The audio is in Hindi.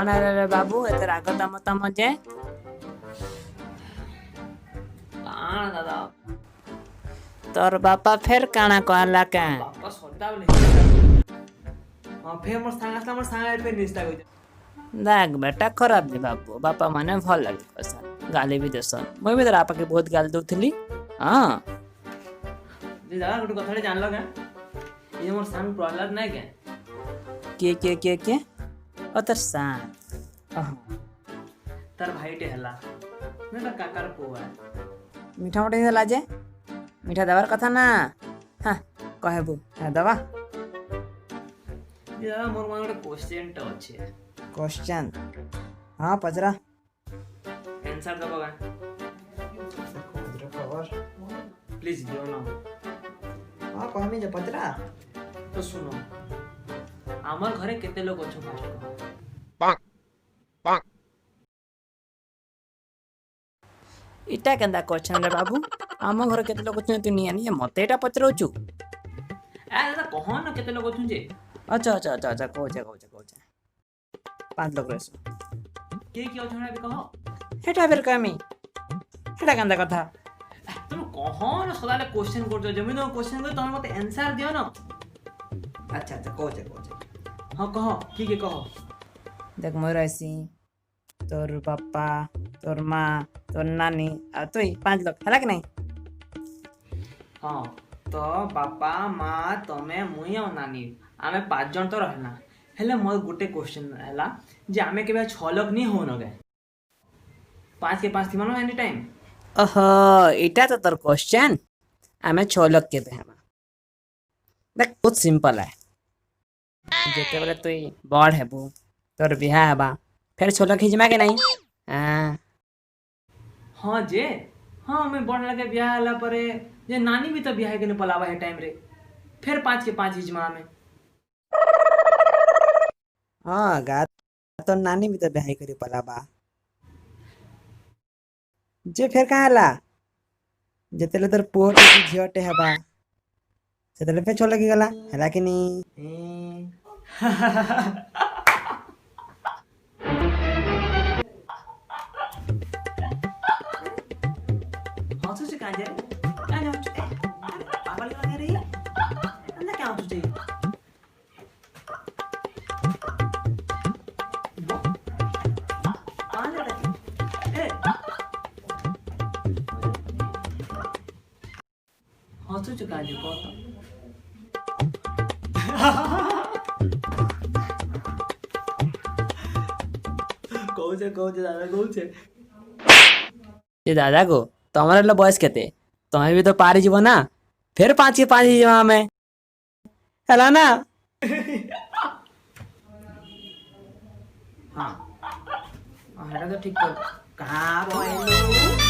कौन है बाबू एते राग तम तम जे काण दादा तोर बापा फिर काना कहला के बापा सदा बोले हां फे मोर सांगा पे निस्ता कहि देख बेटा खराब दे बाबू बापा माने भल लगे कसन गाली भी देसन मुई भी तोर आपा के बहुत गाली दउथली हां जे दादा गोटे कथाटे जानलो के ये मोर सांग प्रहलाद नै के ओ तर सान तार भाईटे हला ना काकार पुआ मीठा मोटे देला जे मीठा देवार कथा ना हां कहबू दवा ये दादा मोर मन गोटे क्वेश्चन ट अछि क्वेश्चन हाँ पचरा आंसर दबो गा प्लीज दियो ना हाँ कहमी जे पचरा तो सुनो आमर घरे केते लोग अछो फास्ट इटा केंदा क्वेश्चन रे बाबू आम घर केते लोग अछन तू निया मते एटा पचरौचु ए दादा कहो ना केते लोग अछन जे अच्छा कहू 5 लोग रेस के अछन बे कहो हेटा फिर कमी हेटा केंदा कथा तुम कहो ना सदाले क्वेश्चन करजो जमी तो क्वेश्चन कर तुम मते आंसर दियो ना अच्छा कहू हां कहो के कहो देख मोर ऐसी तोर पापा तोर माँ तोर नानी आ तुई 5 लोग हला कि नहीं हां तो बापा माँ तमे मुई और नानी आमे 5 जन तो रहना हेले मोर गुटे क्वेश्चन हला जे आमे केबे 6 लोग नहीं हो न गए 5 के 5 थी मानो एनी टाइम ओहो इटा तो तोर क्वेश्चन आमे 6 लोग के बेहमा देख बहुत सिंपल है जेते बेले तुई बड़ हेबू तोर बियाह हेबा फिर 6 लोग खिजमा के नहीं हां हां जे हां मैं बड़ लगे बियाह हला परे जे नानी भी तो बियाह के न पलावा है टाइम रे फिर 5 के 5 हिजमा में हाँ गा तो नानी भी तो बियाह करी पलाबा जे फिर कहाँ हला जेतेले तोर पोट की झियोटे हेबा सेतेले फिर 6 लगी गला हला कि नहीं हंसू से कांजे कांजे हंसू पापा लगा रे अंदर क्या हंसू चाहिए हंसू से कांजे को कहू छे दादा कहू छे ये दादा को तुम्हारे लो बॉयस कहते तुम्हें भी तो पारी जीवो ना फिर 5 के 5 जीवा में हला ना हाँ हेटा तो ठीक कर कहाँ बोलो